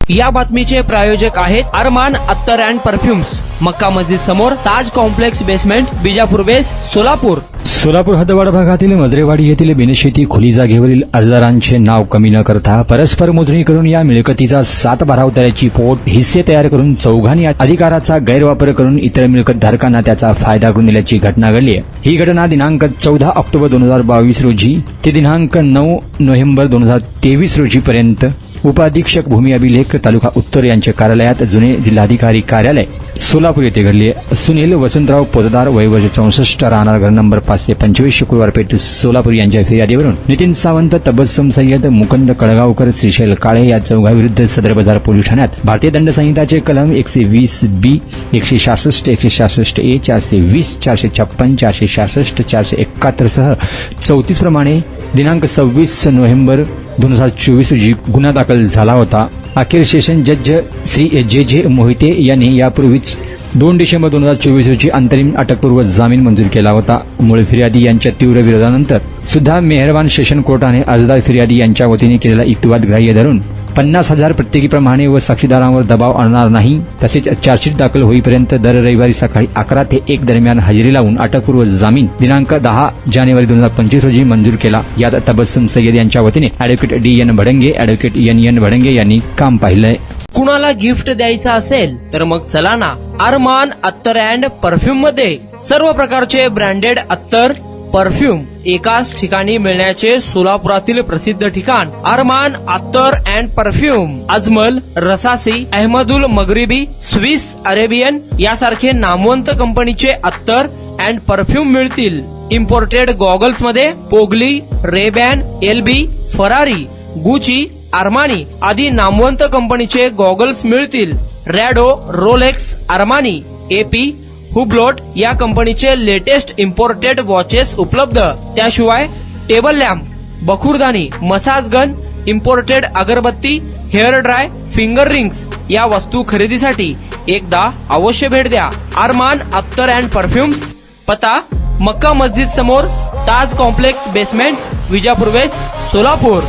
या बातमीचे प्रायोजक आहेत अरमान अत्तर अँड परफ्युम्स, मक्का मस्जिद समोर, ताज कॉम्प्लेक्स बेसमेंट, बिजापूर वेस, सोलापूर. सोलापूर हद्दवाड भागातील मद्रेवाडी येथील बिनशेती खुली जागेवरील अर्जदारांचे नाव कमी न करता परस्पर मोजणी करून या मिळकतीचा 7 बारावताऱ्याची पोट हिस्से तयार करून चौघांनी अधिकाराचा गैरवापर करून इतर मिळकतधारकांना त्याचा फायदा करून दिल्याची घटना घडली आहे. ही घटना दिनांक 14 ऑक्टोबर 2022 रोजी ते दिनांक 9 नोव्हेंबर 2023 रोजी पर्यंत उपाधीक्षक भूमी अभिलेख तालुका उत्तर यांच्या कार्यालयात जुने जिल्हाधिकारी कार्यालय सोलापूर येथे घडली. सुनील वसंतराव पोतदार वय वर्ष 64 राहणार घर नंबर 525 शुक्रवार पेठ सोलापूर यांच्या फिर्यादीवरून नितीन सावंत, तबस्सुम सय्यद, मुकुंद कळगावकर, श्रीशैल काळे या चौघांविरुद्ध सदर बाजार पोलीस ठाण्यात भारतीय दंड संहिताचे कलम 120B, 166, 166A, 420, 456, 466, 471 सह 34 प्रमाणे दिनांक 26 नोव्हेंबर 2024 रोजी गुन्हा दाखल झाला होता. अखेर सेशन जज श्री जे मोहिते यांनी यापूर्वीच 2 डिसेंबर 2024 रोजी अंतरिम अटकपूर्व जामीन मंजूर केला होता. मूळ फिर्यादी यांच्या तीव्र विरोधानंतर सुद्धा मेहरबान सेशन कोर्टाने अर्जदार फिर्यादी यांच्या वतीने केलेला युक्तिवाद ग्राह्य धरून 50,000 प्रत्येकीप्रमाणे व साक्षीदारांवर दबाव आणणार नाही, तसेच चार्जशीट दाखल होईपर्यंत दर रविवारी सकाळी 11 ते 1 दरम्यान हजेरी लावून अटकपूर्व जामीन दिनांक 10 जानेवारी 2025 रोजी मंजूर केला. यात तबस्सुम सय्यद यांच्या वतीने advocate D.N. Bhadange, advocate N.N. Bhadange यांनी काम पाहिलंय. कुणाला गिफ्ट द्यायचं असेल तर मग चला ना अरमान अत्तर अँड परफ्यूम मध्ये. सर्व प्रकारचे ब्रँडेड अत्तर परफ्यूम एकाच ठिकाणी मिळण्याचे सोलापुरातील प्रसिद्ध ठिकाण अरमान अत्तर and perfume. Ajmal, Rasasi, Ahmed al Maghribi, Swiss Arabian यासारखे नामवंत कंपनीचे अत्तर अँड परफ्यूम मिळतील. इम्पोर्टेड गॉगल्स मध्ये पोगली, Ray Ban, LB, Ferrari, Gucci, Armani आदी नामवंत कंपनीचे गॉगल्स मिळतील. रॅडो, रोलेक्स, आर्मानी, AP, हुब्लोट या कंपनीचे लेटेस्ट इम्पोर्टेड वॉचेस उपलब्ध. त्याशिवाय टेबल लॅम्प, बखुरदानी, मसाज गन, इम्पोर्टेड अगरबत्ती, हेअर ड्राय, फिंगर रिंग्स या वस्तू खरेदीसाठी एकदा अवश्य भेट द्या. अरमान अत्तर अँड परफ्युम्स, पत्ता मक्का मस्जिद समोर, Taj complex basement, Vijapur west, Solapur.